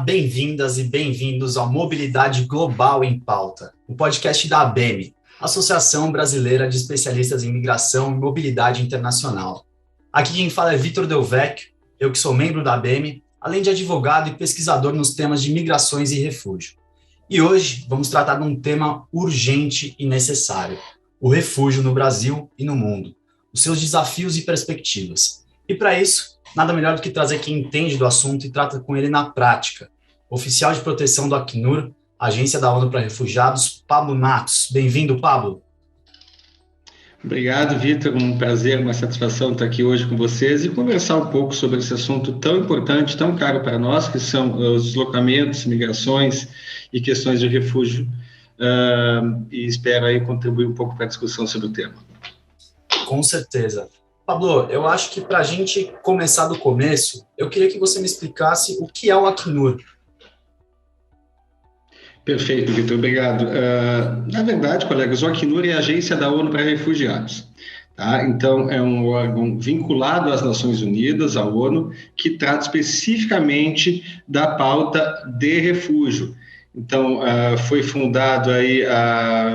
bem-vindas e bem-vindos ao Mobilidade Global em Pauta, o podcast da ABEMI, Associação Brasileira de Especialistas em Migração e Mobilidade Internacional. Aqui quem fala é Vitor Del Vecchio, eu que sou membro da ABEMI, além de advogado e pesquisador nos temas de migrações e refúgio. E hoje vamos tratar de um tema urgente e necessário, o refúgio no Brasil e no mundo, os seus desafios e perspectivas. E para isso, nada melhor do que trazer quem entende do assunto e trata com ele na prática. Oficial de proteção do Acnur, Agência da ONU para Refugiados, Pablo Matos. Bem-vindo, Pablo. Obrigado, Vitor. Um prazer, uma satisfação estar aqui hoje com vocês e conversar um pouco sobre esse assunto tão importante, tão caro para nós, que são os deslocamentos, migrações e questões de refúgio. E espero aí contribuir um pouco para a discussão sobre o tema. Com certeza. Pablo, eu acho que para a gente começar do começo, eu queria que você me explicasse o que é o Acnur. Perfeito, Vitor, obrigado. Na verdade, colegas, o Acnur é a Agência da ONU para Refugiados. Tá? Então, é um órgão vinculado às Nações Unidas, à ONU, que trata especificamente da pauta de refúgio. Então, foi fundado aí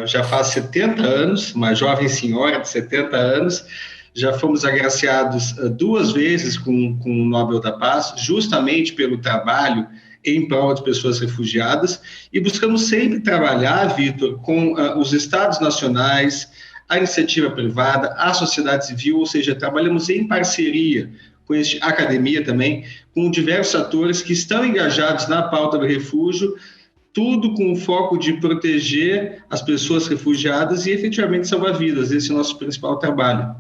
já faz 70 anos, uma jovem senhora de 70 anos. Já fomos agraciados 2 vezes com o Nobel da Paz, justamente pelo trabalho em prol de pessoas refugiadas, e buscamos sempre trabalhar, Vitor, com os estados nacionais, a iniciativa privada, a sociedade civil, ou seja, trabalhamos em parceria com a academia também, com diversos atores que estão engajados na pauta do refúgio, tudo com o foco de proteger as pessoas refugiadas e efetivamente salvar vidas. Esse é o nosso principal trabalho.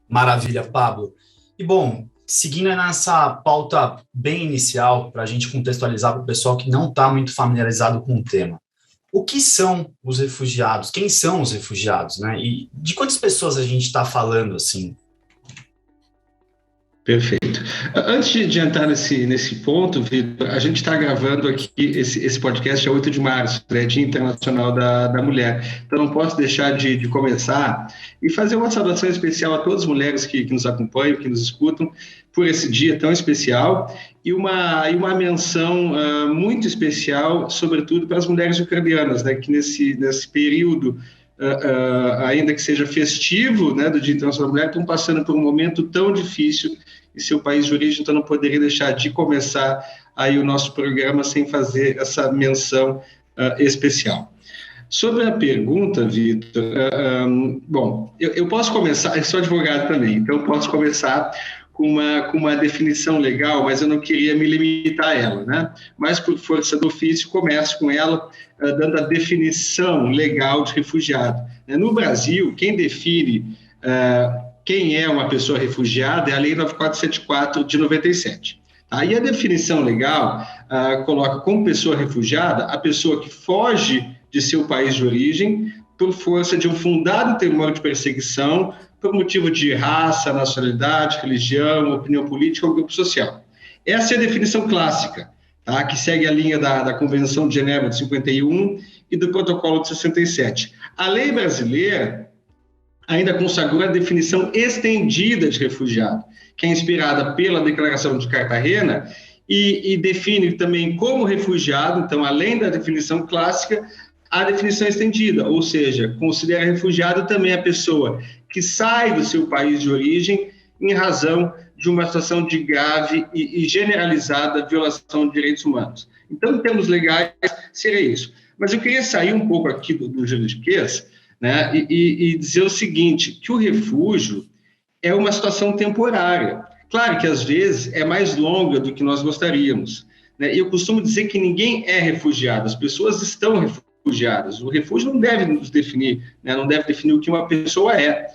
Maravilha, Pablo. E, bom, seguindo nessa pauta bem inicial, para a gente contextualizar para o pessoal que não está muito familiarizado com o tema, o que são os refugiados? Quem são os refugiados, né? E de quantas pessoas a gente está falando, assim? Perfeito. Antes de entrar nesse ponto, Vitor, a gente está gravando aqui esse podcast, é 8 de março, né, Dia Internacional da Mulher. Então, não posso deixar de começar e fazer uma saudação especial a todas as mulheres que nos acompanham, que nos escutam, por esse dia tão especial, e uma menção muito especial, sobretudo, para as mulheres ucranianas, né, que nesse período, ainda que seja festivo, né, do Dia Internacional da Mulher, estão passando por um momento tão difícil em seu país de origem, então não poderia deixar de começar aí o nosso programa sem fazer essa menção especial. Sobre a pergunta, Vitor, bom, eu posso começar, eu sou advogado também, então eu posso começar com uma definição legal, mas eu não queria me limitar a ela, né? Mas por força do ofício, começo com ela dando a definição legal de refugiado. No Brasil, quem define quem é uma pessoa refugiada é a Lei 9474 de 97. Aí a definição legal coloca como pessoa refugiada a pessoa que foge de seu país de origem por força de um fundado temor de perseguição por motivo de raça, nacionalidade, religião, opinião política ou grupo social. Essa é a definição clássica, tá? Que segue a linha da Convenção de Genebra de 51 e do Protocolo de 67. A lei brasileira ainda consagrou a definição estendida de refugiado, que é inspirada pela Declaração de Cartagena e define também como refugiado, então, além da definição clássica, a definição estendida, ou seja, considera refugiado também a pessoa que sai do seu país de origem em razão de uma situação de grave e generalizada violação de direitos humanos. Então, em termos legais, seria isso. Mas eu queria sair um pouco aqui do juridiquês, né, e dizer o seguinte, que o refúgio é uma situação temporária. Claro que, às vezes, é mais longa do que nós gostaríamos, né? E eu costumo dizer que ninguém é refugiado, as pessoas estão refugiadas. O refúgio não deve nos definir, né, não deve definir o que uma pessoa é.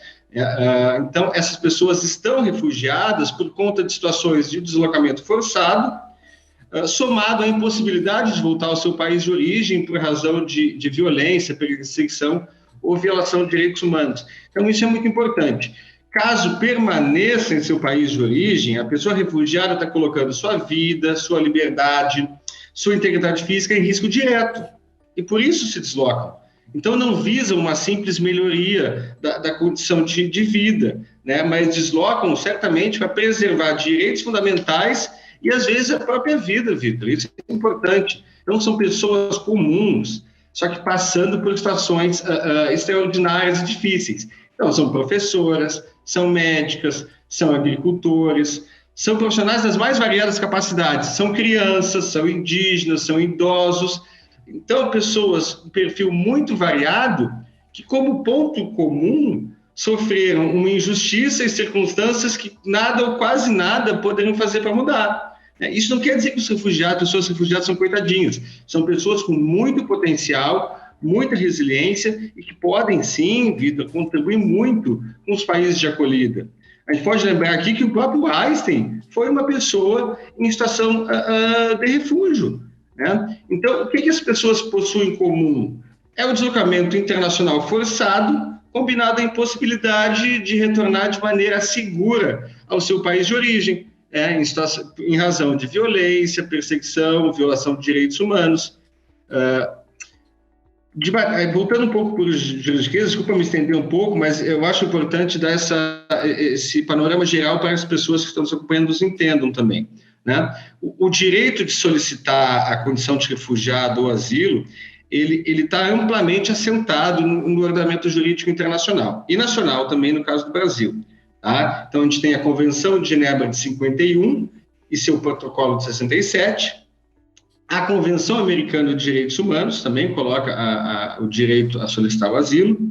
Então, essas pessoas estão refugiadas por conta de situações de deslocamento forçado, somado à impossibilidade de voltar ao seu país de origem por razão de violência, perseguição ou violação de direitos humanos. Então, isso é muito importante. Caso permaneça em seu país de origem, a pessoa refugiada está colocando sua vida, sua liberdade, sua integridade física em risco direto. E por isso se deslocam. Então, não visam uma simples melhoria da condição de vida, né? Mas deslocam certamente para preservar direitos fundamentais e às vezes a própria vida, Vitor, isso é importante. Então, são pessoas comuns, só que passando por situações extraordinárias e difíceis. Então, são professoras, são médicas, são agricultores, são profissionais das mais variadas capacidades, são crianças, são indígenas, são idosos. Então, pessoas com perfil muito variado, que como ponto comum sofreram uma injustiça e circunstâncias que nada ou quase nada poderiam fazer para mudar. Isso não quer dizer que os refugiados, pessoas refugiadas são coitadinhos, são pessoas com muito potencial, muita resiliência e que podem, sim, Vitor, contribuir muito com os países de acolhida. A gente pode lembrar aqui que o próprio Einstein foi uma pessoa em situação de refúgio, né? Então, o que as pessoas possuem em comum? É o deslocamento internacional forçado, combinado à impossibilidade de retornar de maneira segura ao seu país de origem, em razão de violência, perseguição, violação de direitos humanos. Voltando um pouco para os juridiquês, desculpa me estender um pouco, mas eu acho importante dar esse panorama geral para as pessoas que estão nos acompanhando nos entendam também, né? O direito de solicitar a condição de refugiado ou asilo, ele está amplamente assentado no ordenamento jurídico internacional e nacional também, no caso do Brasil. Tá? Então, a gente tem a Convenção de Genebra de 51 e seu protocolo de 67, a Convenção Americana de Direitos Humanos também coloca o direito a solicitar o asilo,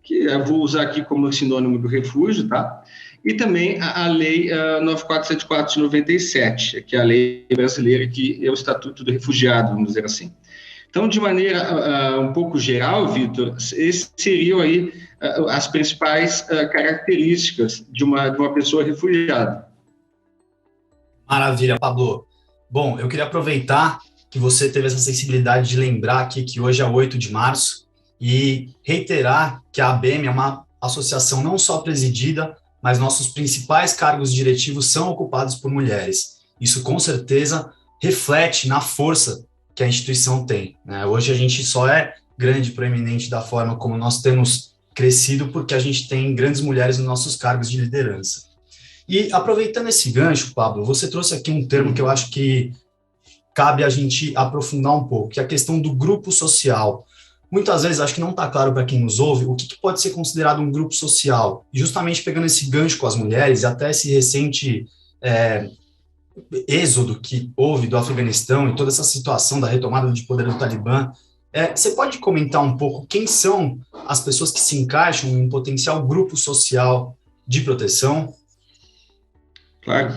que eu vou usar aqui como sinônimo do refúgio, tá? E também a Lei 9474 de 97, que é a lei brasileira que é o Estatuto do Refugiado, vamos dizer assim. Então, de maneira um pouco geral, Vitor, esses seriam aí as principais características de uma pessoa refugiada. Maravilha, Pablo. Bom, eu queria aproveitar que você teve essa sensibilidade de lembrar aqui que hoje é 8 de março e reiterar que a ABEM é uma associação não só presidida, mas nossos principais cargos diretivos são ocupados por mulheres. Isso, com certeza, reflete na força que a instituição tem, né? Hoje a gente só é grande e proeminente da forma como nós temos crescido porque a gente tem grandes mulheres nos nossos cargos de liderança. E aproveitando esse gancho, Pablo, você trouxe aqui um termo que eu acho que cabe a gente aprofundar um pouco, que é a questão do grupo social. Muitas vezes, acho que não está claro para quem nos ouve, o que pode ser considerado um grupo social. E justamente pegando esse gancho com as mulheres, e até esse recente êxodo que houve do Afeganistão e toda essa situação da retomada de poder do Talibã, você pode comentar um pouco quem são as pessoas que se encaixam em um potencial grupo social de proteção? Claro.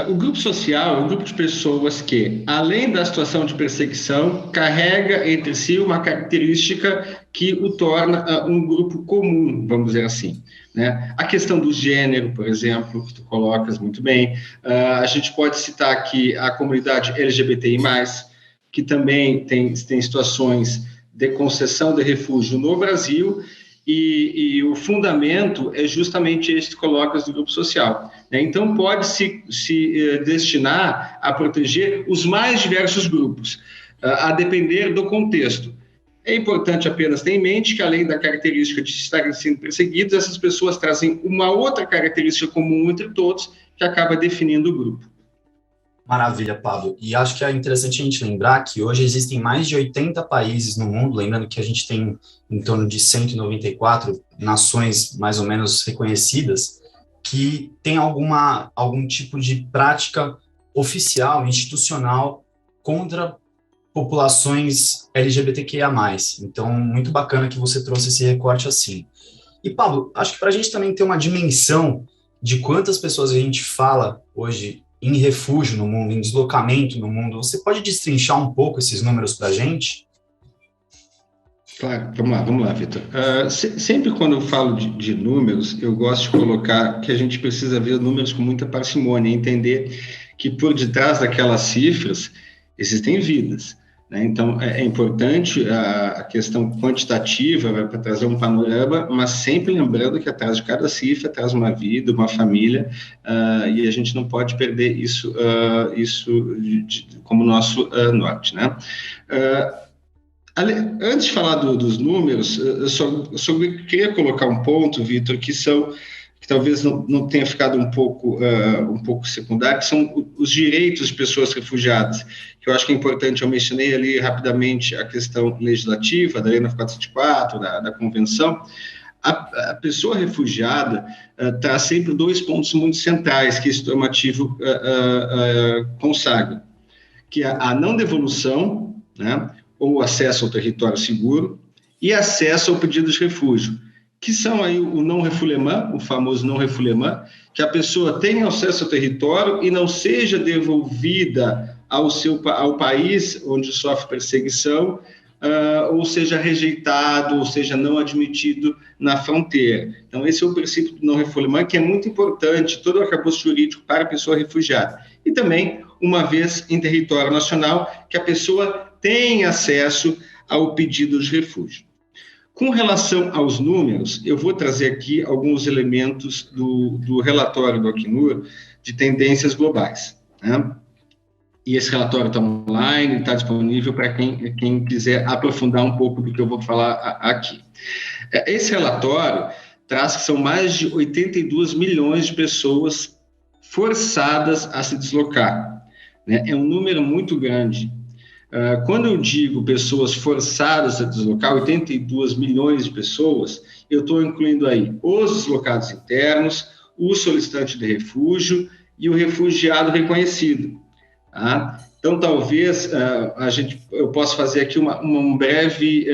O grupo social é um grupo de pessoas que, além da situação de perseguição, carrega entre si uma característica que o torna um grupo comum, vamos dizer assim, né? A questão do gênero, por exemplo, que tu colocas muito bem. A gente pode citar aqui a comunidade LGBTI+, que também tem situações de concessão de refúgio no Brasil, e o fundamento é justamente esse que colocas do grupo social, né? Então, pode se destinar a proteger os mais diversos grupos, a depender do contexto. É importante apenas ter em mente que, além da característica de estarem sendo perseguidos, essas pessoas trazem uma outra característica comum entre todos, que acaba definindo o grupo. Maravilha, Pablo. E acho que é interessante a gente lembrar que hoje existem mais de 80 países no mundo, lembrando que a gente tem em torno de 194 nações mais ou menos reconhecidas, que tem algum tipo de prática oficial, institucional, contra populações LGBTQIA+. Então, muito bacana que você trouxe esse recorte assim. E, Pablo, acho que para a gente também ter uma dimensão de quantas pessoas a gente fala hoje em refúgio no mundo, em deslocamento no mundo, você pode destrinchar um pouco esses números para a gente? Claro, vamos lá, Vitor. Sempre quando eu falo de números, eu gosto de colocar que a gente precisa ver números com muita parcimônia, entender que por detrás daquelas cifras existem vidas, né? Então, é importante a questão quantitativa para trazer um panorama, mas sempre lembrando que atrás de cada cifra traz uma vida, uma família, e a gente não pode perder isso como nosso norte, né? Antes de falar dos números, eu só queria colocar um ponto, Vitor, que são que talvez não tenha ficado um pouco secundário, que são os direitos de pessoas refugiadas, que eu acho que é importante. Eu mencionei ali rapidamente a questão legislativa, da Lei 9.474, da Convenção. A pessoa refugiada traz sempre 2 pontos muito centrais que esse normativo consagra, que é a não devolução, né, ou acesso ao território seguro, e acesso ao pedido de refúgio, que são aí o não-refoulement, o famoso não-refoulement, que a pessoa tenha acesso ao território e não seja devolvida ao país onde sofre perseguição, ou seja rejeitado, ou seja não admitido na fronteira. Então, esse é o princípio do não-refoulement, que é muito importante, todo o arcabouço jurídico para a pessoa refugiada. E também, uma vez em território nacional, que a pessoa tenha acesso ao pedido de refúgio. Com relação aos números, eu vou trazer aqui alguns elementos do relatório do Acnur de tendências globais, né? E esse relatório está online, está disponível para quem quiser aprofundar um pouco do que eu vou falar aqui. Esse relatório traz que são mais de 82 milhões de pessoas forçadas a se deslocar, né? É um número muito grande. Quando eu digo pessoas forçadas a deslocar, 82 milhões de pessoas, eu estou incluindo aí os deslocados internos, o solicitante de refúgio e o refugiado reconhecido. Tá? Então, talvez eu possa fazer aqui um breve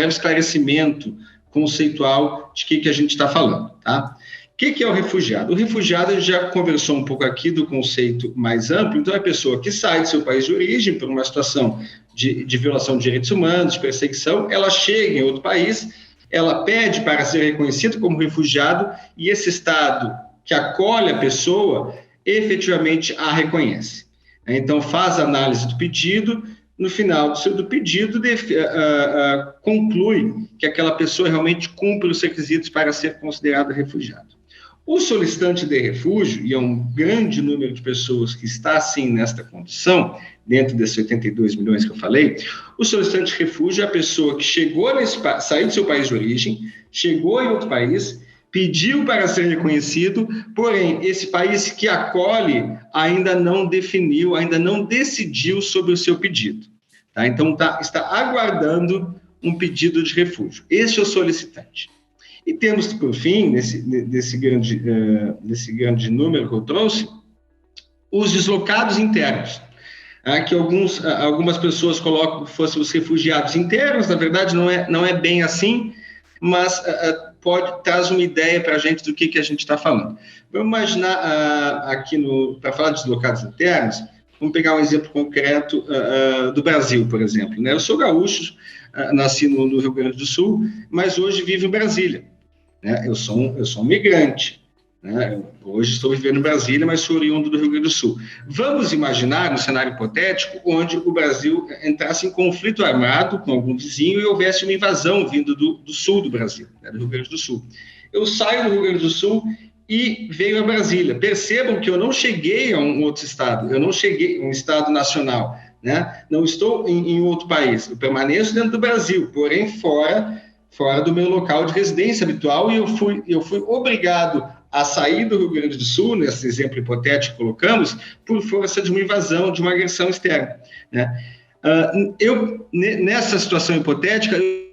esclarecimento conceitual de que a gente está falando. Tá? O que é o refugiado? O refugiado, a gente já conversou um pouco aqui do conceito mais amplo, então é a pessoa que sai do seu país de origem por uma situação de violação de direitos humanos, de perseguição, ela chega em outro país, ela pede para ser reconhecido como refugiado e esse Estado que acolhe a pessoa efetivamente a reconhece. Então, faz a análise do pedido, no final do pedido, conclui que aquela pessoa realmente cumpre os requisitos para ser considerado refugiado. O solicitante de refúgio, e é um grande número de pessoas que está, assim, nesta condição, dentro desses 82 milhões que eu falei, o solicitante de refúgio é a pessoa que saiu do seu país de origem, chegou em outro país, pediu para ser reconhecido, porém, esse país que acolhe ainda não definiu, ainda não decidiu sobre o seu pedido. Tá? Então, está aguardando um pedido de refúgio. Esse é o solicitante. E temos, por fim, desse grande número que eu trouxe, os deslocados internos, que algumas pessoas colocam que fossem os refugiados internos, na verdade não é bem assim, mas traz uma ideia para a gente do que a gente está falando. Vamos imaginar aqui, para falar de deslocados internos, vamos pegar um exemplo concreto do Brasil, por exemplo. Né? Eu sou gaúcho, nasci no Rio Grande do Sul, mas hoje vivo em Brasília. Né? Eu sou um migrante. Né? Hoje estou vivendo em Brasília, mas sou oriundo do Rio Grande do Sul. Vamos imaginar um cenário hipotético onde o Brasil entrasse em conflito armado com algum vizinho e houvesse uma invasão vindo do sul do Brasil, né? Do Rio Grande do Sul. Eu saio do Rio Grande do Sul e venho a Brasília. Percebam que eu não cheguei a um outro estado, eu não cheguei a um estado nacional, né? Não estou em outro país, eu permaneço dentro do Brasil, porém fora do meu local de residência habitual, e eu fui obrigado a sair do Rio Grande do Sul, nesse exemplo hipotético que colocamos, por força de uma invasão, de uma agressão externa. Né? Nessa situação hipotética, eu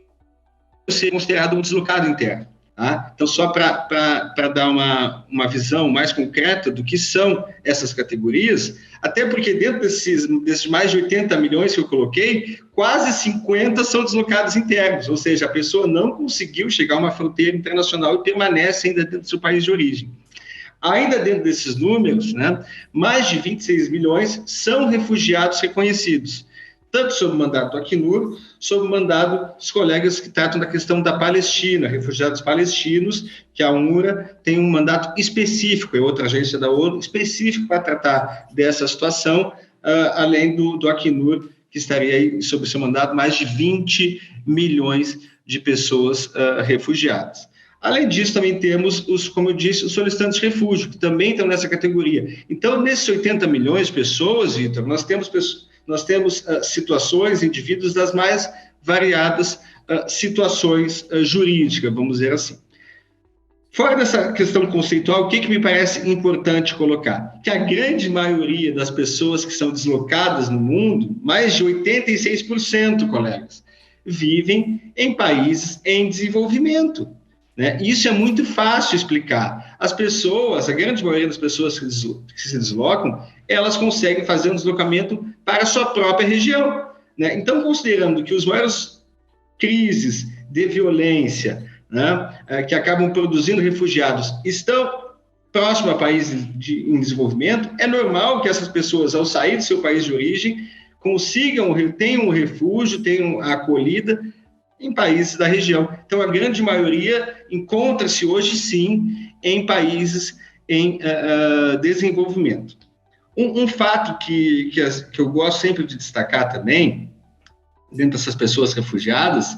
seria considerado um deslocado interno. Tá? Então, só para dar uma visão mais concreta do que são essas categorias, até porque dentro desses mais de 80 milhões que eu coloquei, quase 50 são deslocados internos, ou seja, a pessoa não conseguiu chegar a uma fronteira internacional e permanece ainda dentro do seu país de origem. Ainda dentro desses números, né, mais de 26 milhões são refugiados reconhecidos, tanto sob o mandato do Acnur, sob o mandato dos colegas que tratam da questão da Palestina, refugiados palestinos, que a UNRWA tem um mandato específico, é outra agência da ONU, específico para tratar dessa situação, além do Acnur, que estaria aí sob seu mandato mais de 20 milhões de pessoas refugiadas. Além disso, também temos, como eu disse, os solicitantes de refúgio, que também estão nessa categoria. Então, nesses 80 milhões de pessoas, Vitor, nós temos situações, indivíduos das mais variadas situações jurídicas, vamos dizer assim. Fora dessa questão conceitual, o que me parece importante colocar? Que a grande maioria das pessoas que são deslocadas no mundo, mais de 86%, colegas, vivem em países em desenvolvimento, né? Isso é muito fácil explicar. As pessoas, a grande maioria das pessoas que se deslocam, elas conseguem fazer um deslocamento para a sua própria região, né? Então, considerando que os maiores crises de violência, né, que acabam produzindo refugiados, estão próximos a países em desenvolvimento, é normal que essas pessoas, ao sair do seu país de origem, tenham um refúgio, tenham a acolhida em países da região. Então, a grande maioria encontra-se hoje, sim, em países em desenvolvimento. Um fato que eu gosto sempre de destacar também, dentro dessas pessoas refugiadas,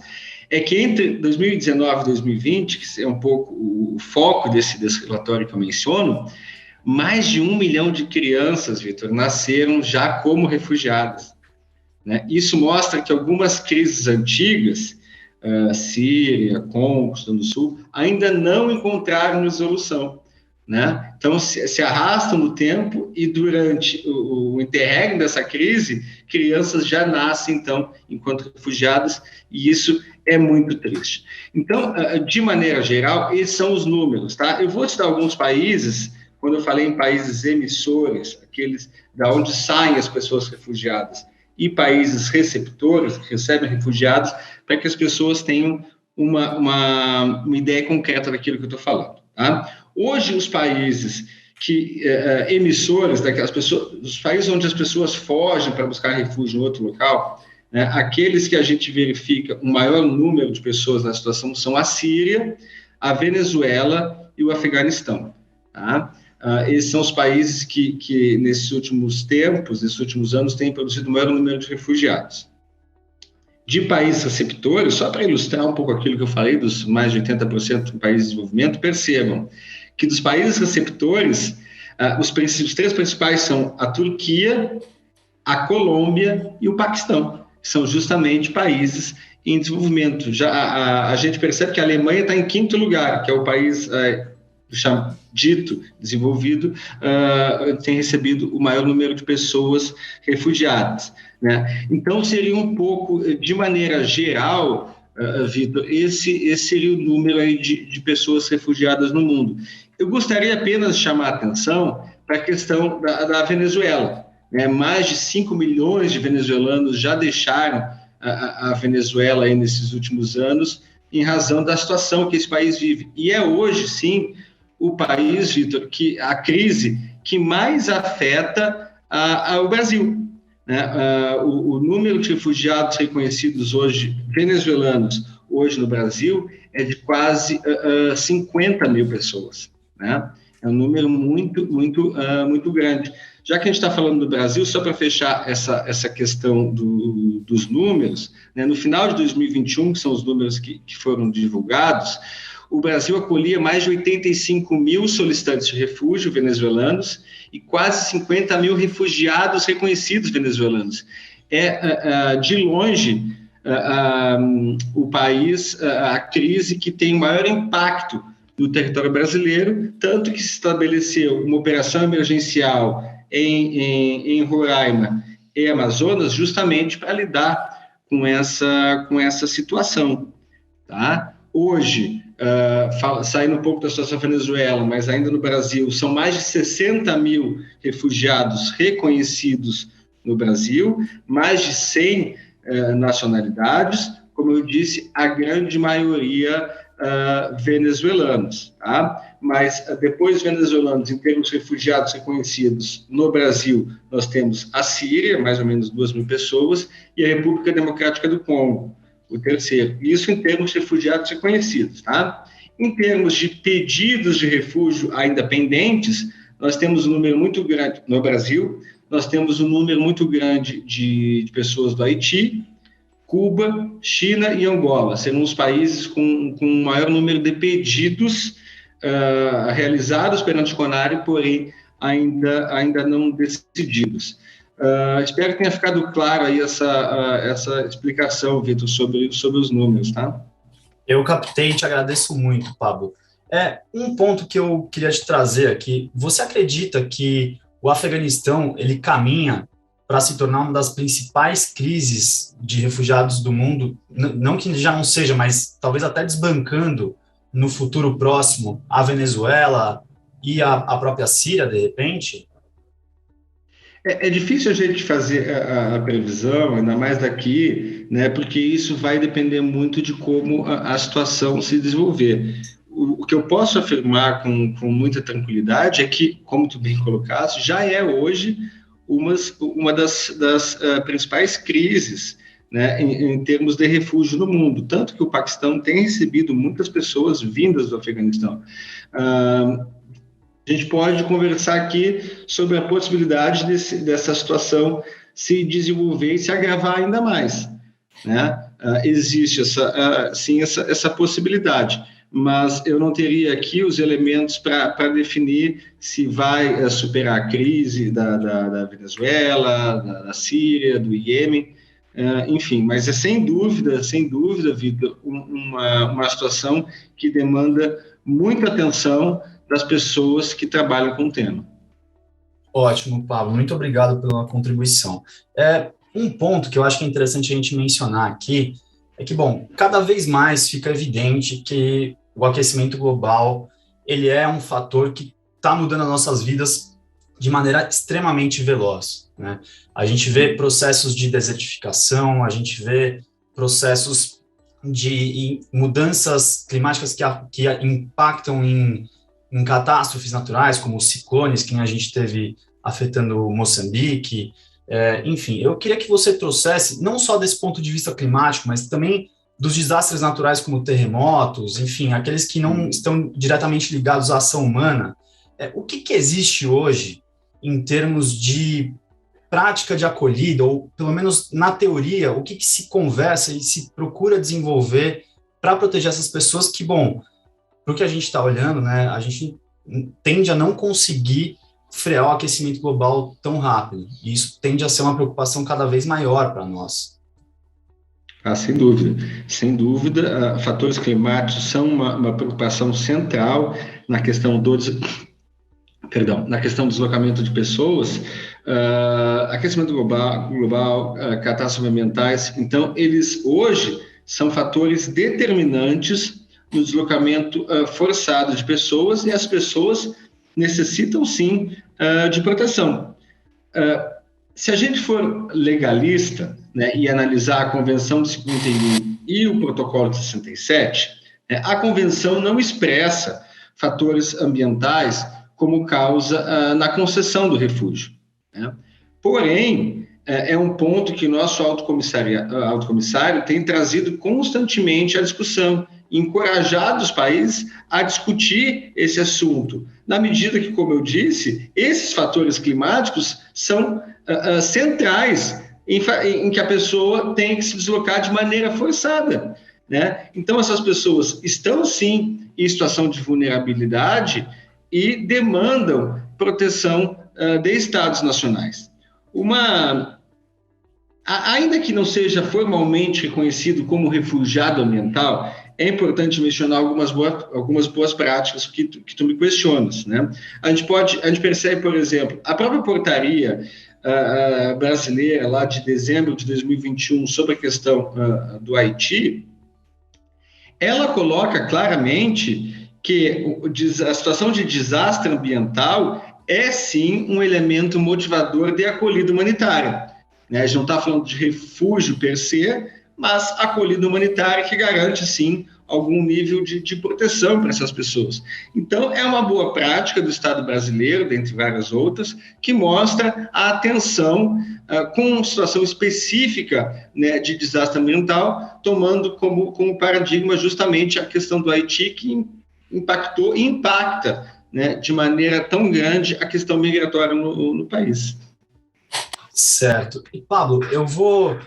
é que entre 2019 e 2020, que é um pouco o foco desse relatório que eu menciono, mais de 1 milhão de crianças, Vitor, nasceram já como refugiadas, né? Isso mostra que algumas crises antigas, Síria, Congo, Sudão do Sul, ainda não encontraram resolução, né? Então, se arrastam no tempo e durante o interregno dessa crise, crianças já nascem, então, enquanto refugiadas, e isso é muito triste. Então, de maneira geral, esses são os números, tá? Eu vou te dar alguns países, quando eu falei em países emissores, aqueles da onde saem as pessoas refugiadas, e países receptores, que recebem refugiados, para que as pessoas tenham uma ideia concreta daquilo que eu estou falando, tá? Hoje, os países emissores daquelas pessoas, os países onde as pessoas fogem para buscar refúgio em outro local, né, aqueles que a gente verifica o maior número de pessoas na situação são a Síria, a Venezuela e o Afeganistão, tá? Esses são os países que nesses últimos tempos, nesses últimos anos, têm produzido o maior número de refugiados. De países receptores, só para ilustrar um pouco aquilo que eu falei, dos mais de 80% de países de desenvolvimento, percebam que dos países receptores, os três principais são a Turquia, a Colômbia e o Paquistão, que são justamente países em desenvolvimento. Já a gente percebe que a Alemanha está em quinto lugar, que é o país dito desenvolvido, tem recebido o maior número de pessoas refugiadas, né? Então, seria um pouco, de maneira geral, Vitor, esse seria o número aí de pessoas refugiadas no mundo. Eu gostaria apenas de chamar a atenção para a questão da Venezuela, né? Mais de 5 milhões de venezuelanos já deixaram a Venezuela aí nesses últimos anos, em razão da situação que esse país vive. E é hoje, sim, o país, Vitor, que a crise que mais afeta o Brasil, né? O número de refugiados reconhecidos hoje, venezuelanos, hoje no Brasil, é de quase 50 mil pessoas, né? É um número muito grande. Já que a gente está falando do Brasil, só para fechar essa questão dos números, né? No final de 2021, que são os números que foram divulgados, o Brasil acolhia mais de 85 mil solicitantes de refúgio venezuelanos e quase 50 mil refugiados reconhecidos venezuelanos. É, de longe, o país, a crise que tem maior impacto no território brasileiro, tanto que se estabeleceu uma operação emergencial em Roraima e Amazonas, justamente para lidar com essa situação, tá? Hoje, saindo um pouco da situação da Venezuela, mas ainda no Brasil, são mais de 60 mil refugiados reconhecidos no Brasil, mais de 100 nacionalidades, como eu disse, a grande maioria venezuelanos, tá? Mas depois venezuelanos, em termos de refugiados reconhecidos no Brasil, nós temos a Síria, mais ou menos 2 mil pessoas, e a República Democrática do Congo, o terceiro. Isso em termos de refugiados reconhecidos, tá? Em termos de pedidos de refúgio ainda pendentes, nós temos um número muito grande no Brasil, nós temos um número muito grande de pessoas do Haiti, Cuba, China e Angola. Serão os países com o maior número de pedidos realizados perante o CONARE, porém ainda não decididos. Espero que tenha ficado claro aí essa explicação, Vitor, sobre os números, tá? Eu captei e te agradeço muito, Pablo. Um ponto que eu queria te trazer aqui, você acredita que o Afeganistão, ele caminha para se tornar uma das principais crises de refugiados do mundo, não que já não seja, mas talvez até desbancando no futuro próximo a Venezuela e a própria Síria, de repente? É difícil a gente fazer a previsão, ainda mais daqui, né, porque isso vai depender muito de como a situação se desenvolver. O que eu posso afirmar com muita tranquilidade é que, como tu bem colocaste, já é hoje uma das principais crises, né, em termos de refúgio no mundo, tanto que o Paquistão tem recebido muitas pessoas vindas do Afeganistão. A gente pode conversar aqui sobre a possibilidade dessa situação se desenvolver e se agravar ainda mais, né? Existe essa possibilidade, mas eu não teria aqui os elementos para definir se vai superar a crise da Venezuela, da Síria, do Iêmen, enfim, mas é sem dúvida, Vitor, uma situação que demanda muita atenção das pessoas que trabalham com o tema. Ótimo, Pablo. Muito obrigado pela contribuição. Um ponto que eu acho que é interessante a gente mencionar aqui é que, bom, cada vez mais fica evidente que o aquecimento global ele é um fator que está mudando as nossas vidas de maneira extremamente veloz, né? A gente vê processos de desertificação, a gente vê processos de mudanças climáticas que impactam em catástrofes naturais, como os ciclones que a gente teve afetando Moçambique. Enfim, eu queria que você trouxesse, não só desse ponto de vista climático, mas também dos desastres naturais como terremotos, enfim, aqueles que não estão diretamente ligados à ação humana. O que existe hoje em termos de prática de acolhida, ou pelo menos na teoria, o que se conversa e se procura desenvolver para proteger essas pessoas que, bom, para o que a gente está olhando, né, a gente tende a não conseguir frear o aquecimento global tão rápido. E isso tende a ser uma preocupação cada vez maior para nós. Sem dúvida. Sem dúvida, fatores climáticos são uma preocupação central na questão na questão do deslocamento de pessoas, aquecimento global, catástrofes ambientais. Então, eles hoje são fatores determinantes no deslocamento forçado de pessoas, e as pessoas necessitam, sim, de proteção. Se a gente for legalista, né, e analisar a Convenção de 51 e o Protocolo de 67, a Convenção não expressa fatores ambientais como causa na concessão do refúgio, né? Porém, é um ponto que o nosso alto comissário tem trazido constantemente à discussão, encorajado os países a discutir esse assunto, na medida que, como eu disse, esses fatores climáticos são centrais em que a pessoa tem que se deslocar de maneira forçada, né? Então, essas pessoas estão, sim, em situação de vulnerabilidade e demandam proteção de estados nacionais. Ainda que não seja formalmente reconhecido como refugiado ambiental, é importante mencionar algumas boas práticas que tu me questionas, né? A gente percebe, por exemplo, a própria portaria brasileira lá de dezembro de 2021 sobre a questão do Haiti, ela coloca claramente que a situação de desastre ambiental é sim um elemento motivador de acolhida humanitária, né? A gente não está falando de refúgio per se, mas acolhida humanitária que garante, sim, algum nível de proteção para essas pessoas. Então, é uma boa prática do Estado brasileiro, dentre várias outras, que mostra a atenção com situação específica, né, de desastre ambiental, tomando como paradigma justamente a questão do Haiti, que impactou e impacta, né, de maneira tão grande a questão migratória no país. Certo. E, Pablo, eu vou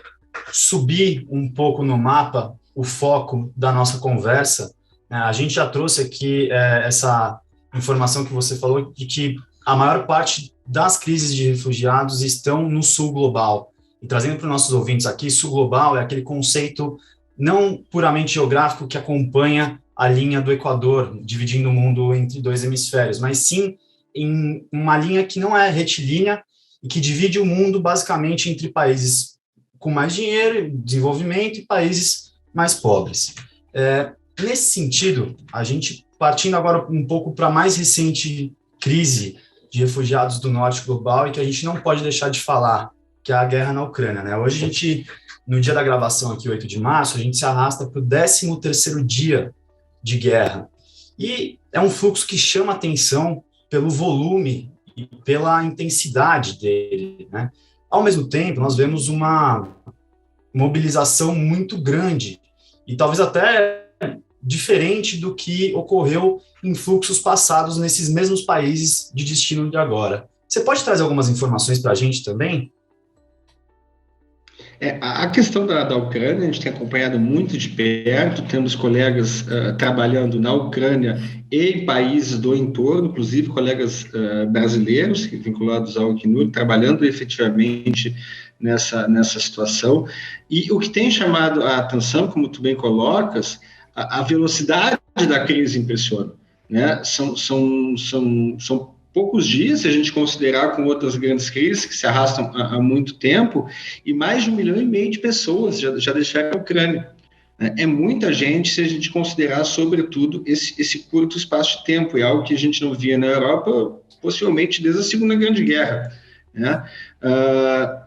subir um pouco no mapa o foco da nossa conversa. A gente já trouxe aqui essa informação que você falou, de que a maior parte das crises de refugiados estão no sul global. E trazendo para os nossos ouvintes aqui, sul global é aquele conceito não puramente geográfico que acompanha a linha do Equador, dividindo o mundo entre dois hemisférios, mas sim em uma linha que não é retilínea e que divide o mundo basicamente entre países com mais dinheiro, desenvolvimento, e países mais pobres. Nesse sentido, a gente partindo agora um pouco para a mais recente crise de refugiados do norte global, e que a gente não pode deixar de falar, que é a guerra na Ucrânia, né? Hoje a gente, no dia da gravação aqui, 8 de março, a gente se arrasta para o 13º dia de guerra. E é um fluxo que chama atenção pelo volume e pela intensidade dele, né? Ao mesmo tempo, nós vemos uma mobilização muito grande e talvez até diferente do que ocorreu em fluxos passados nesses mesmos países de destino de agora. Você pode trazer algumas informações para a gente também? A questão da Ucrânia, a gente tem acompanhado muito de perto, temos colegas trabalhando na Ucrânia e em países do entorno, inclusive colegas brasileiros vinculados ao Acnur, trabalhando efetivamente nessa situação. E o que tem chamado a atenção, como tu bem colocas, a velocidade da crise impressiona, né? São poucos dias, se a gente considerar com outras grandes crises que se arrastam há muito tempo, e mais de 1,5 milhão de pessoas já deixaram a Ucrânia. É muita gente se a gente considerar, sobretudo, esse curto espaço de tempo, é algo que a gente não via na Europa, possivelmente desde a Segunda Grande Guerra, né?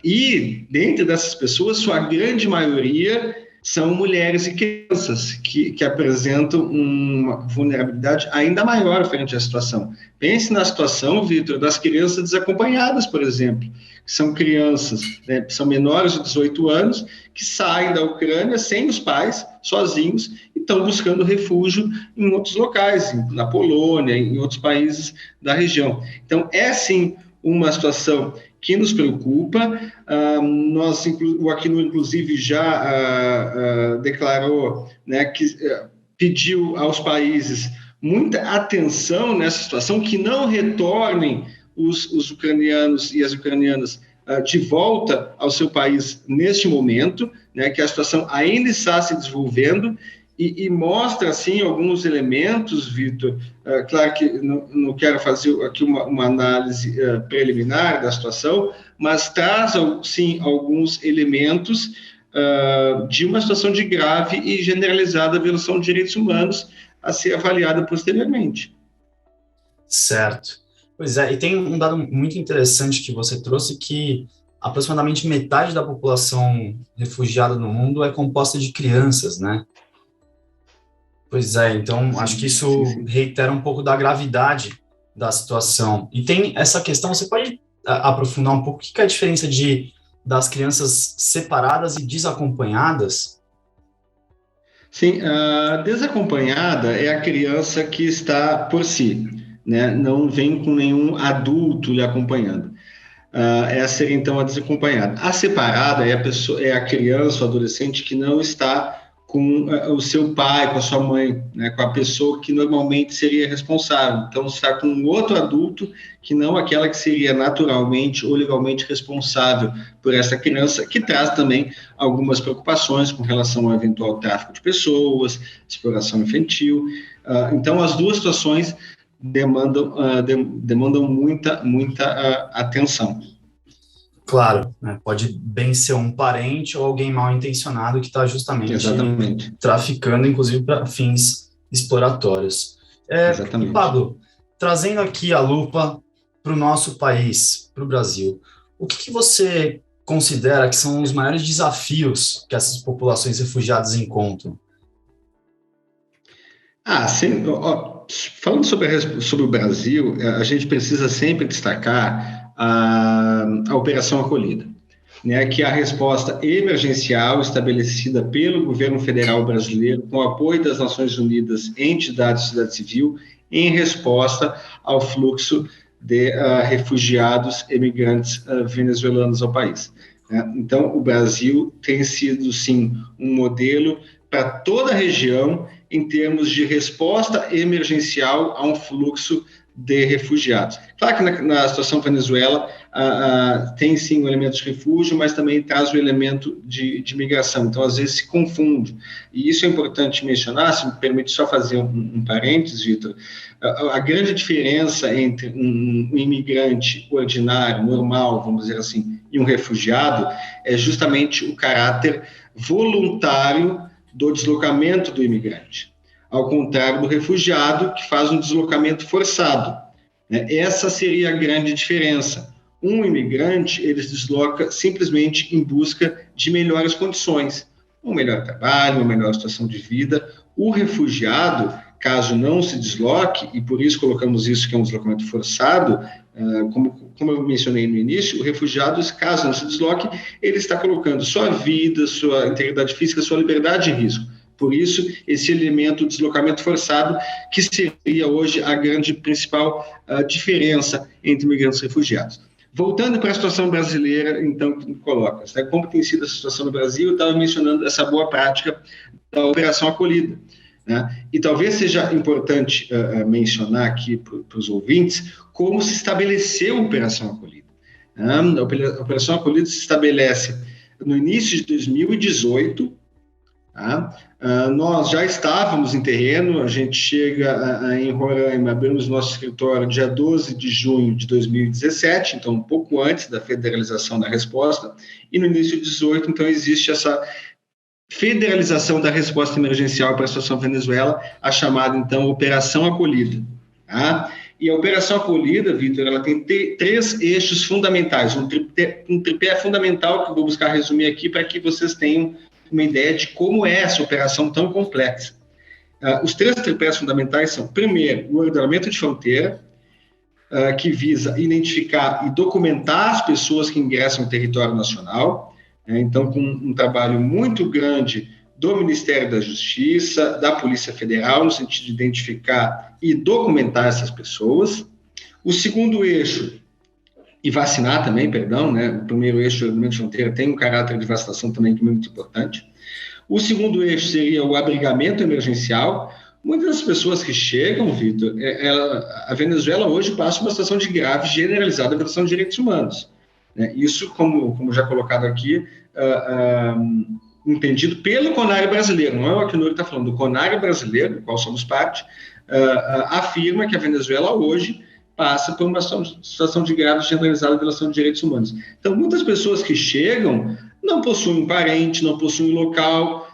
E, dentre dessas pessoas, sua grande maioria são mulheres e crianças que apresentam uma vulnerabilidade ainda maior frente à situação. Pense na situação, Vitor, das crianças desacompanhadas, por exemplo, que são crianças, né, são menores de 18 anos, que saem da Ucrânia sem os pais, sozinhos, e estão buscando refúgio em outros locais, na Polônia, em outros países da região. Então, é sim uma situação que nos preocupa. O Acnur, inclusive, já declarou, né, que pediu aos países muita atenção nessa situação, que não retornem os ucranianos e as ucranianas de volta ao seu país neste momento, né, que a situação ainda está se desenvolvendo, e mostra, assim, alguns elementos, Vitor. Claro que não quero fazer aqui uma análise preliminar da situação, mas traz, sim, alguns elementos de uma situação de grave e generalizada violação de direitos humanos a ser avaliada posteriormente. Certo. Pois é, e tem um dado muito interessante que você trouxe, que aproximadamente metade da população refugiada no mundo é composta de crianças, né? Pois é, então acho que isso reitera um pouco da gravidade da situação. E tem essa questão, você pode aprofundar um pouco o que é a diferença das crianças separadas e desacompanhadas? Sim, a desacompanhada é a criança que está por si, né? Não vem com nenhum adulto lhe acompanhando. Essa seria, então, a desacompanhada. A separada é a criança ou adolescente que não está com o seu pai, com a sua mãe, né, com a pessoa que normalmente seria responsável. Então, está com um outro adulto que não aquela que seria naturalmente ou legalmente responsável por essa criança, que traz também algumas preocupações com relação ao eventual tráfico de pessoas, exploração infantil. Então, as duas situações demandam muita atenção. Claro, né? Pode bem ser um parente ou alguém mal intencionado que está justamente Exatamente. traficando, inclusive para fins exploratórios. Exatamente. E Pablo, trazendo aqui a lupa para o nosso país, para o Brasil, o que você considera que são os maiores desafios que essas populações refugiadas encontram? Sim. Falando sobre o Brasil, a gente precisa sempre destacar a Operação Acolhida, né, que é a resposta emergencial estabelecida pelo governo federal brasileiro, com o apoio das Nações Unidas, entidades da sociedade civil, em resposta ao fluxo de refugiados emigrantes venezuelanos ao país. Né? Então, o Brasil tem sido, sim, um modelo para toda a região em termos de resposta emergencial a um fluxo de refugiados. Claro que na situação Venezuela tem sim o elemento de refúgio, mas também traz o elemento de migração, então às vezes se confunde. E isso é importante mencionar, se me permite só fazer um parênteses, Vitor, a grande diferença entre um imigrante ordinário, normal, vamos dizer assim, e um refugiado é justamente o caráter voluntário do deslocamento do imigrante, ao contrário do refugiado, que faz um deslocamento forçado. Essa seria a grande diferença. Um imigrante, ele se desloca simplesmente em busca de melhores condições, um melhor trabalho, uma melhor situação de vida. O refugiado, caso não se desloque, e por isso colocamos isso que é um deslocamento forçado, como eu mencionei no início, o refugiado, caso não se desloque, ele está colocando sua vida, sua integridade física, sua liberdade em risco. Por isso, esse elemento deslocamento forçado, que seria hoje a grande principal diferença entre imigrantes e refugiados. Voltando para a situação brasileira, então, que coloca, como tem sido a situação no Brasil, eu estava mencionando essa boa prática da Operação Acolhida. Né? E talvez seja importante mencionar aqui para os ouvintes como se estabeleceu a Operação Acolhida. A Operação Acolhida se estabelece no início de 2018, tá? Nós já estávamos em terreno, a gente chega em Roraima, abrimos nosso escritório dia 12 de junho de 2017, então um pouco antes da federalização da resposta, e no início de 2018, então, existe essa federalização da resposta emergencial para a situação Venezuela, a chamada, então, Operação Acolhida. Tá? E a Operação Acolhida, Vitor, ela tem três eixos fundamentais, um tripé fundamental que eu vou buscar resumir aqui para que vocês tenham uma ideia de como é essa operação tão complexa. Os três tripés fundamentais são, primeiro, o ordenamento de fronteira, que visa identificar e documentar as pessoas que ingressam no território nacional, então, com um trabalho muito grande do Ministério da Justiça, da Polícia Federal, no sentido de identificar e documentar essas pessoas. O segundo eixo, e vacinar também, perdão, né? O primeiro eixo, o ordenamento de fronteira, tem um caráter de vacinação também que é muito importante. O segundo eixo seria o abrigamento emergencial. Muitas das pessoas que chegam, Vitor, a Venezuela hoje passa uma situação de grave generalizada violação de direitos humanos. Né? Isso, como já colocado aqui, entendido pelo CONARE brasileiro, não é o Acnur que está falando, do CONARE brasileiro, do qual somos parte, afirma que a Venezuela hoje passa por uma situação de grave generalizada de violação de direitos humanos. Então, muitas pessoas que chegam não possuem parente, não possuem local,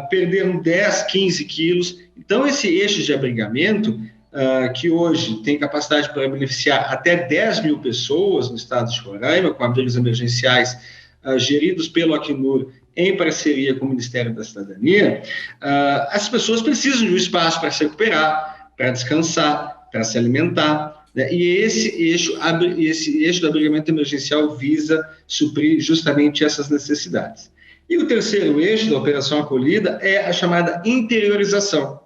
perderam 10, 15 quilos. Então, esse eixo de abrigamento, que hoje tem capacidade para beneficiar até 10 mil pessoas no estado de Roraima, com abrigos emergenciais geridos pelo Acnur em parceria com o Ministério da Cidadania, as pessoas precisam de um espaço para se recuperar, para descansar, para se alimentar. E esse eixo do abrigamento emergencial visa suprir justamente essas necessidades. E o terceiro eixo da Operação Acolhida é a chamada interiorização,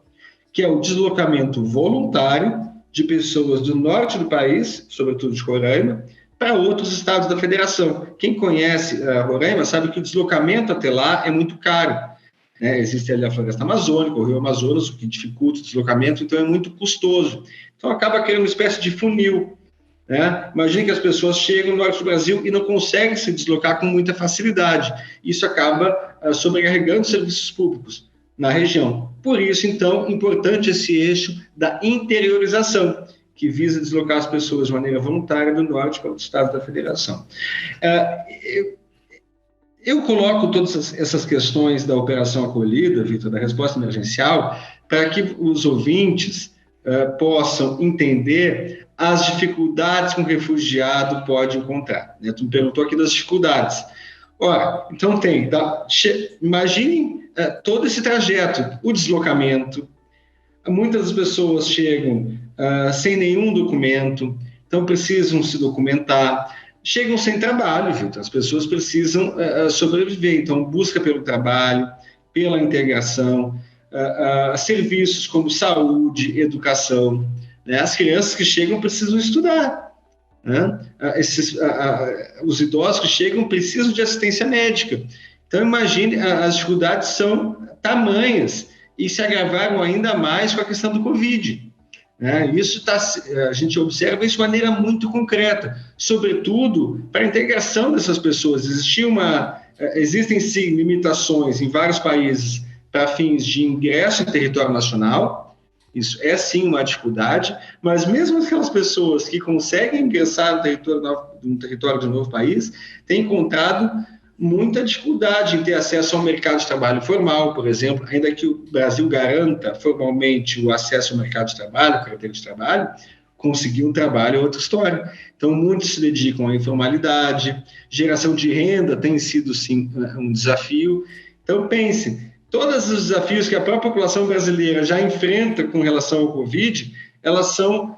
que é o deslocamento voluntário de pessoas do norte do país, sobretudo de Roraima, para outros estados da federação. Quem conhece Roraima sabe que o deslocamento até lá é muito caro. Né? Existe ali a floresta amazônica, o rio Amazonas, o que dificulta o deslocamento, então é muito custoso. Então acaba criando uma espécie de funil. Né? Imagine que as pessoas chegam no norte do Brasil e não conseguem se deslocar com muita facilidade. Isso acaba sobrecarregando serviços públicos na região. Por isso, então, importante esse eixo da interiorização, que visa deslocar as pessoas de maneira voluntária do norte para o estado da federação. Eu coloco todas essas questões da Operação Acolhida, Vitor, da resposta emergencial, para que os ouvintes possam entender as dificuldades que um refugiado pode encontrar. Né? Tu me perguntou aqui das dificuldades. Ora, então imaginem todo esse trajeto, o deslocamento. Muitas das pessoas chegam sem nenhum documento, então precisam se documentar, chegam sem trabalho, Vitor. As pessoas precisam sobreviver, então busca pelo trabalho, pela integração, serviços como saúde, educação. Né? As crianças que chegam precisam estudar. Né? Os idosos que chegam precisam de assistência médica. Então, imagine, as dificuldades são tamanhas e se agravaram ainda mais com a questão do Covid. né? A gente observa isso de maneira muito concreta, sobretudo para a integração dessas pessoas. Existem sim limitações em vários países para fins de ingresso em território nacional. Isso é sim uma dificuldade, mas mesmo aquelas pessoas que conseguem ingressar no território de um novo país têm encontrado muita dificuldade em ter acesso ao mercado de trabalho formal, por exemplo, ainda que o Brasil garanta formalmente o acesso ao mercado de trabalho, carteira de trabalho, conseguir um trabalho é outra história. Então, muitos se dedicam à informalidade, geração de renda tem sido, sim, um desafio. Então, pense, todos os desafios que a própria população brasileira já enfrenta com relação ao Covid, elas são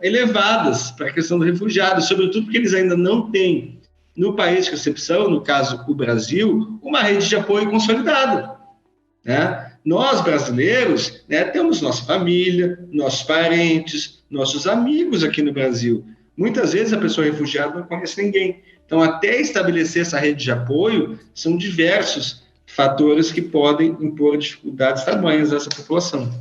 elevadas para a questão do refugiado, sobretudo porque eles ainda não têm, no país de recepção, no caso o Brasil, uma rede de apoio consolidada, né? Nós, brasileiros, né, temos nossa família, nossos parentes, nossos amigos aqui no Brasil. Muitas vezes a pessoa refugiada não conhece ninguém. Então, até estabelecer essa rede de apoio, são diversos fatores que podem impor dificuldades tamanhas a essa população.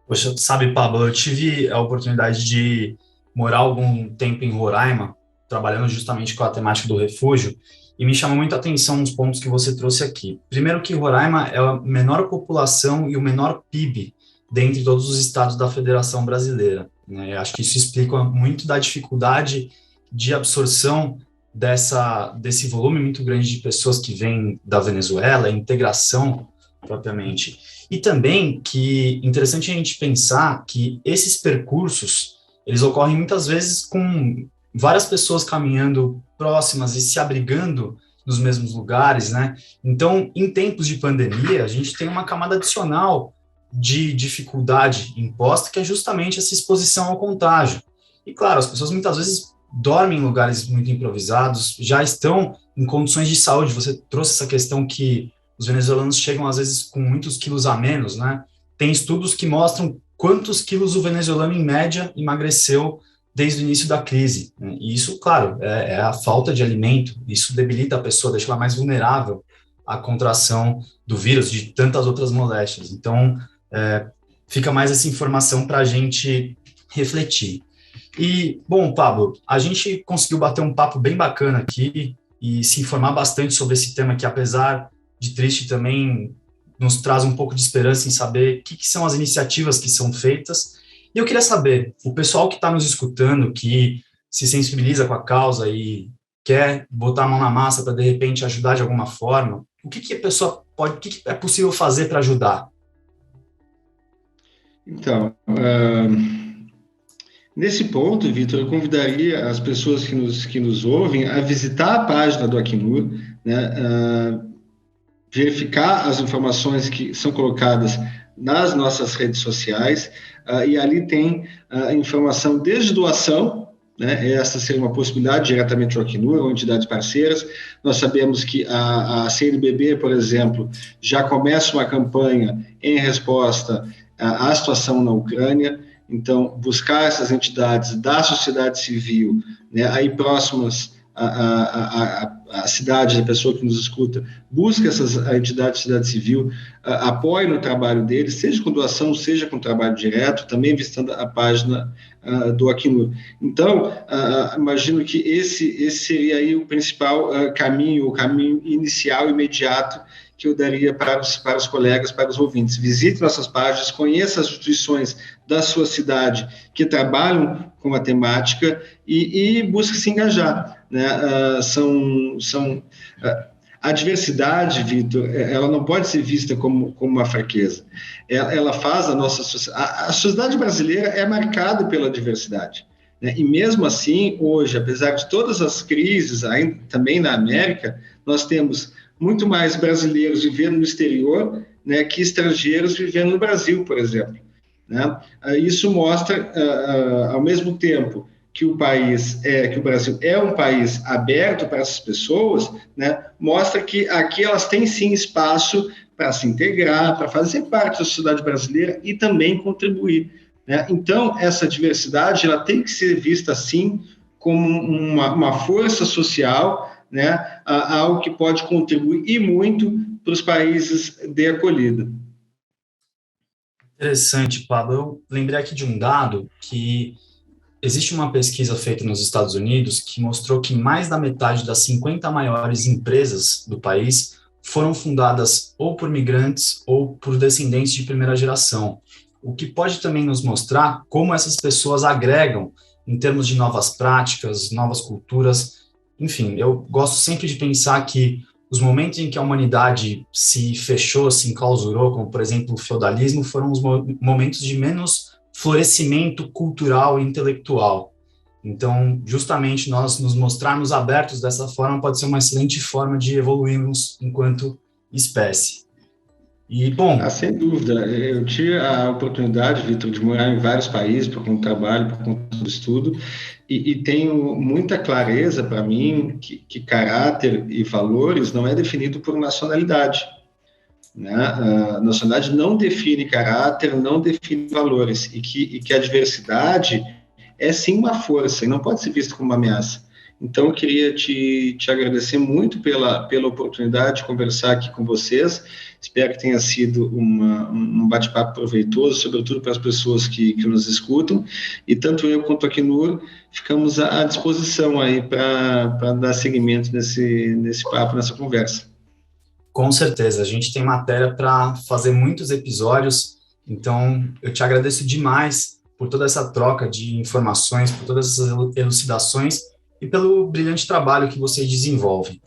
Poxa, sabe, Pablo, eu tive a oportunidade de morar algum tempo em Roraima, trabalhando justamente com a temática do refúgio, e me chamou muito a atenção uns pontos que você trouxe aqui. Primeiro que Roraima é a menor população e o menor PIB dentre todos os estados da Federação Brasileira, né? Eu acho que isso explica muito da dificuldade de absorção desse volume muito grande de pessoas que vêm da Venezuela, a integração propriamente. E também que interessante a gente pensar que esses percursos, eles ocorrem muitas vezes com várias pessoas caminhando próximas e se abrigando nos mesmos lugares, né? Então, em tempos de pandemia, a gente tem uma camada adicional de dificuldade imposta, que é justamente essa exposição ao contágio. E, claro, as pessoas muitas vezes dormem em lugares muito improvisados, já estão em condições de saúde. Você trouxe essa questão que os venezuelanos chegam, às vezes, com muitos quilos a menos, né? Tem estudos que mostram quantos quilos o venezuelano, em média, emagreceu desde o início da crise, né? E isso, claro, é a falta de alimento. Isso debilita a pessoa, deixa ela mais vulnerável à contração do vírus, de tantas outras moléstias. Então, fica mais essa informação para a gente refletir. E, bom, Pablo, a gente conseguiu bater um papo bem bacana aqui e se informar bastante sobre esse tema que, apesar de triste, também nos traz um pouco de esperança em saber o que são as iniciativas que são feitas. E eu queria saber, o pessoal que está nos escutando, que se sensibiliza com a causa e quer botar a mão na massa para, de repente, ajudar de alguma forma, o que a pessoa pode, o que é possível fazer para ajudar? Então, nesse ponto, Vitor, eu convidaria as pessoas que nos ouvem a visitar a página do Acnur, né, verificar as informações que são colocadas nas nossas redes sociais, e ali tem informação desde doação, né, essa seria uma possibilidade diretamente ao Acnur ou entidades parceiras. Nós sabemos que a CNBB, por exemplo, já começa uma campanha em resposta à situação na Ucrânia. Então, buscar essas entidades da sociedade civil, né, aí próximas à cidade, da pessoa que nos escuta, busca essas entidades da sociedade civil, apoie no trabalho deles, seja com doação, seja com trabalho direto, também visitando a página do Acnur. Então, imagino que esse seria aí o principal caminho, o caminho inicial, imediato, que eu daria para os colegas, para os ouvintes. Visite nossas páginas, conheça as instituições da sua cidade que trabalham com a temática e busque se engajar, né? A diversidade, Vitor, ela não pode ser vista como uma fraqueza. Ela faz a nossa sociedade... A sociedade brasileira é marcada pela diversidade, né? E mesmo assim, hoje, apesar de todas as crises, ainda também na América, nós temos muito mais brasileiros vivendo no exterior, né, que estrangeiros vivendo no Brasil, por exemplo, né? Isso mostra, ao mesmo tempo que o Brasil é um país aberto para essas pessoas, né, mostra que aqui elas têm sim espaço para se integrar, para fazer parte da sociedade brasileira e também contribuir, né? Então, essa diversidade ela tem que ser vista assim como uma força social, né, algo que pode contribuir e muito para os países de acolhida. Interessante, Pablo. Eu lembrei aqui de um dado que existe uma pesquisa feita nos Estados Unidos que mostrou que mais da metade das 50 maiores empresas do país foram fundadas ou por migrantes ou por descendentes de primeira geração, o que pode também nos mostrar como essas pessoas agregam em termos de novas práticas, novas culturas. Enfim, eu gosto sempre de pensar que os momentos em que a humanidade se fechou, se enclausurou, como por exemplo o feudalismo, foram os momentos de menos florescimento cultural e intelectual. Então, justamente nós nos mostrarmos abertos dessa forma pode ser uma excelente forma de evoluirmos enquanto espécie. E, bom... Sem dúvida. Eu tive a oportunidade, Vitor, de morar em vários países por conta do trabalho, por conta do estudo, e tenho muita clareza para mim que caráter e valores não é definido por nacionalidade. Né? A nacionalidade não define caráter, não define valores, e que a diversidade é sim uma força e não pode ser vista como uma ameaça. Então, eu queria te agradecer muito pela oportunidade de conversar aqui com vocês. Espero que tenha sido um bate-papo proveitoso, sobretudo para as pessoas que nos escutam. E tanto eu quanto a Acnur ficamos à disposição aí para dar seguimento nesse papo, nessa conversa. Com certeza, a gente tem matéria para fazer muitos episódios, então eu te agradeço demais por toda essa troca de informações, por todas essas elucidações e pelo brilhante trabalho que você desenvolve.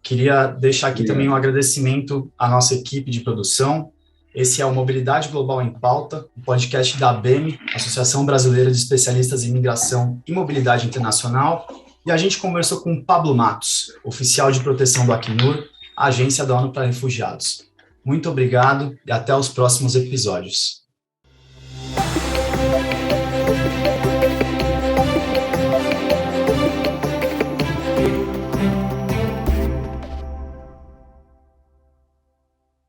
Queria deixar aqui também um agradecimento à nossa equipe de produção. Esse é o Mobilidade Global em Pauta, o podcast da ABEMI, Associação Brasileira de Especialistas em Migração e Mobilidade Internacional, e a gente conversou com Pablo Matos, oficial de proteção do Acnur, a Agência da ONU para Refugiados. Muito obrigado e até os próximos episódios.